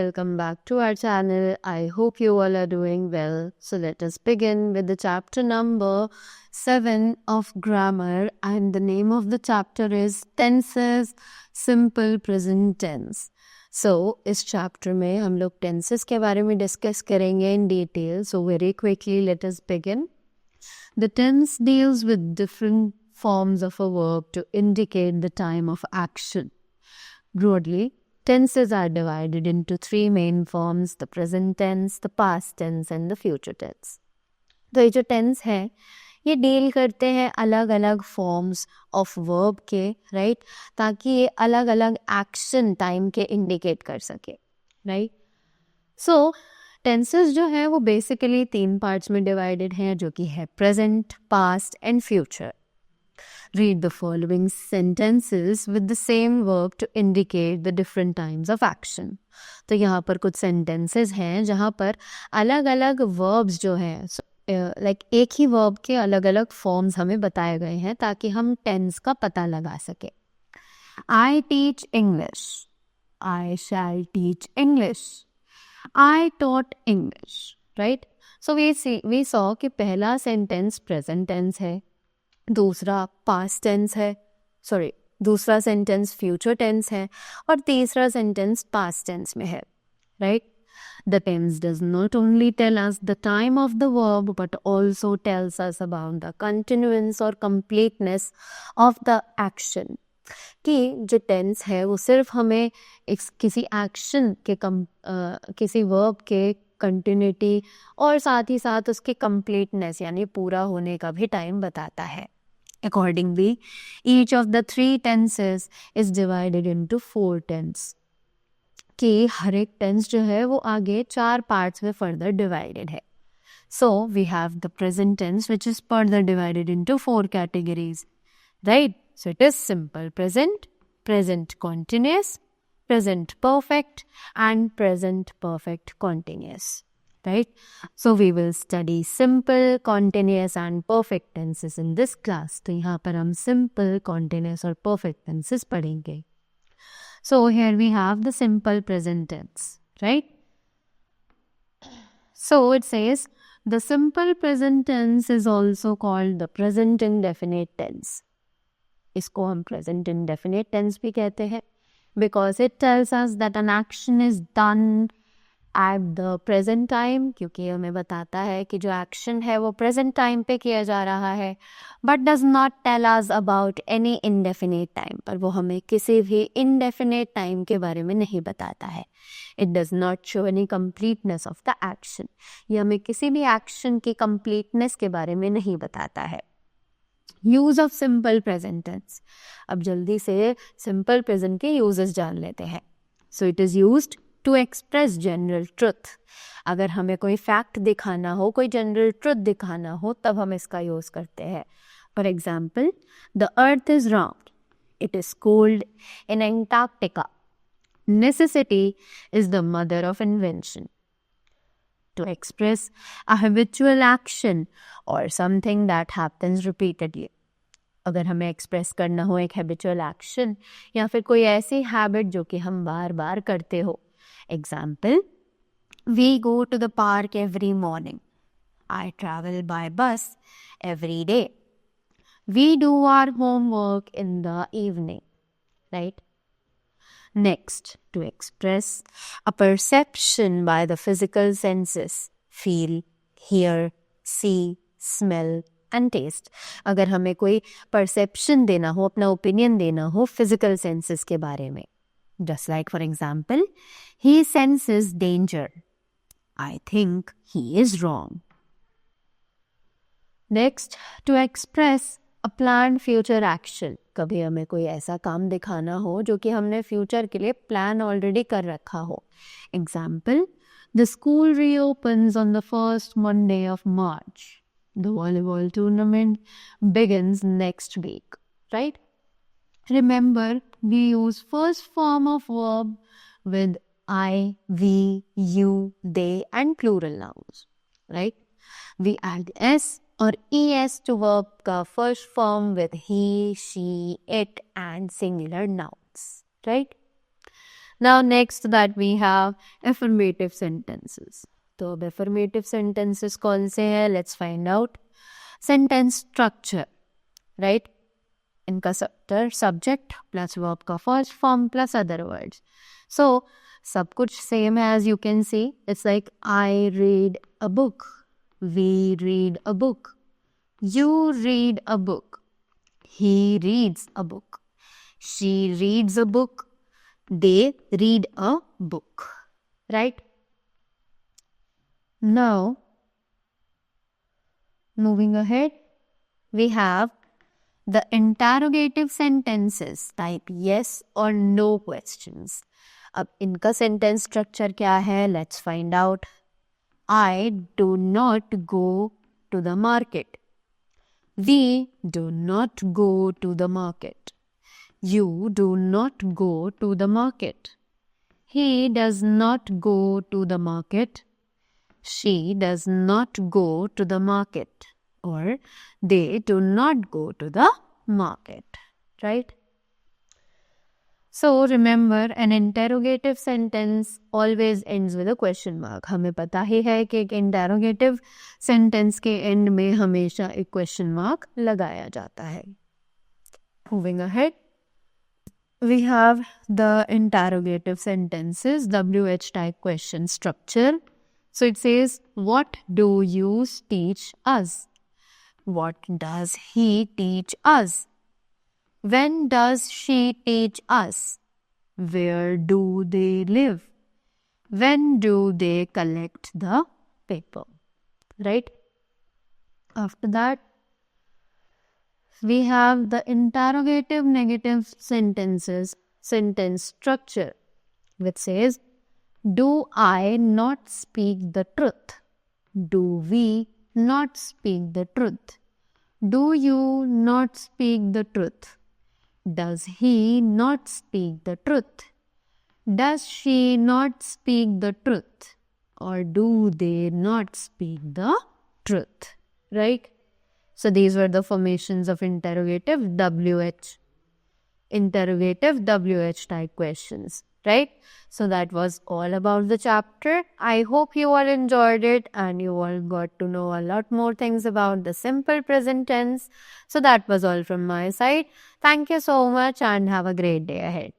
welcome back to our channel. I hope you all are doing well. So let us begin with the chapter number 7 of grammar, and the name of the chapter is tenses, simple present tense. So इस chapter में हम लोग tenses के बारे में discuss करेंगे in detail. So very quickly let us begin. The tense deals with different forms of a verb to indicate the time of action. Broadly, tenses are divided into three main forms: the present tense, the past tense and the future tense. तो ये जो tense है ये deal करते हैं अलग अलग forms of verb के, राइट, ताकि ये अलग अलग एक्शन टाइम के इंडिकेट कर सके, राइट. सो टेंसेस जो है वो बेसिकली 3 पार्ट्स में डिवाइडेड हैं, जो कि है present, past and future. Read the following sentences with the same verb to indicate the different times of action. तो यहाँ पर कुछ sentences हैं जहाँ पर अलग अलग verbs जो हैं, like एक ही verb के अलग अलग forms हमें बताए गए हैं ताकि हम tense का पता लगा सके. I teach English. I shall teach English. I taught English. Right? So we saw कि पहला sentence present tense है, दूसरा पास्ट टेंस है, दूसरा सेंटेंस फ्यूचर टेंस है और तीसरा सेंटेंस पास्ट टेंस में है, right. The tense does not only tell us the time of the verb but also tells us about the continuance और कंप्लीटनेस ऑफ द एक्शन. कि जो टेंस है वो सिर्फ हमें किसी एक्शन के किसी वर्ब के कंटिन्यूटी और साथ ही साथ उसके कंप्लीटनेस यानी पूरा होने का भी टाइम बताता है. Accordingly, each of the 3 tenses is divided into 4 tense. कि हर एक टेंस जो है वो आगे 4 पार्ट्स में फर्दर डिवाइडेड है. So we have the present tense which is further divided into 4 categories, right? So it is simple present, present continuous, present perfect and present perfect continuous. Right? So we will study simple, continuous and perfect tenses in this class. तो यहाँ पर हम simple, continuous और perfect tenses पढ़ेंगे. So here we have the simple present tense, right? So it says the simple present tense is also called the present indefinite tense. इसको हम present indefinite tense भी कहते हैं because it tells us that an action is done at the present time, क्योंकि हमें बताता है कि जो एक्शन है वो प्रेजेंट टाइम पे किया जा रहा है, but does not tell us about any indefinite time, पर वो हमें किसी भी इनडेफिनेट टाइम के बारे में नहीं बताता है. It does not show any completeness of the action, ये हमें किसी भी एक्शन की कंप्लीटनेस के बारे में नहीं बताता है. Use of simple present tense. अब जल्दी से सिंपल प्रेजेंट के यूजेस जान लेते हैं. So it is used to express general truth. अगर हमें कोई फैक्ट दिखाना हो, कोई जनरल ट्रुथ दिखाना हो, तब हम इसका यूज करते हैं. For example, the earth is round, it is cold in Antarctica, necessity is the mother of invention. To express a habitual action और समथिंग दैट हैपेंस रिपीटेडली. अगर हमें एक्सप्रेस करना हो एक हैबिचुअल एक्शन या फिर कोई ऐसी हैबिट जो कि हम बार बार करते हो. Example, we go to the park every morning. I travel by bus every day. We do our homework in the evening, right? Next, to express a perception by the physical senses: feel, hear, see, smell and taste. अगर हमें कोई perception देना हो, अपना opinion देना हो physical senses के बारे में. Just like, for example, he senses danger. I think he is wrong. Next, to express a planned future action. कभी हमें कोई ऐसा काम दिखाना हो जो कि हमने फ्यूचर के लिए प्लान ऑलरेडी कर रखा हो. Example, the school reopens on the first Monday of March. The volleyball tournament begins next week. Right? Remember, we use first form of verb with I, we, you, they and plural nouns, right? We add s or es to verb का first form with he, she, it and singular nouns, right? Now next that we have affirmative sentences. तो अब affirmative sentences कौन से हैं? Let's find out. Sentence structure, right? इनका subject plus verb का first form plus other words. So सब कुछ same as you can see. It's like I read a book. We read a book. You read a book. He reads a book. She reads a book. They read a book. Right? Now, moving ahead, we have the interrogative sentences. Type yes or no questions. अब इनका sentence structure क्या है? Let's find out. I do not go to the market. We do not go to the market. You do not go to the market. He does not go to the market. She does not go to the market. Or they do not go to the market. Right? So remember, an interrogative sentence always ends with a question mark. हमें पता ही है कि एक interrogative sentence के end में हमेशा एक question mark लगाया जाता है. Moving ahead, we have the interrogative sentences, WH type question structure. So it says, what do you teach us? What does he teach us? When does she teach us? Where do they live? When do they collect the paper? Right? After that, we have the interrogative negative sentences, sentence structure, which says, do I not speak the truth? Do we not speak the truth? Do you not speak the truth? Does he not speak the truth? Does she not speak the truth? Or do they not speak the truth? Right? So these were the formations of interrogative WH type questions. Right? So that was all about the chapter. I hope you all enjoyed it and you all got to know a lot more things about the simple present tense. So that was all from my side. Thank you so much and have a great day ahead.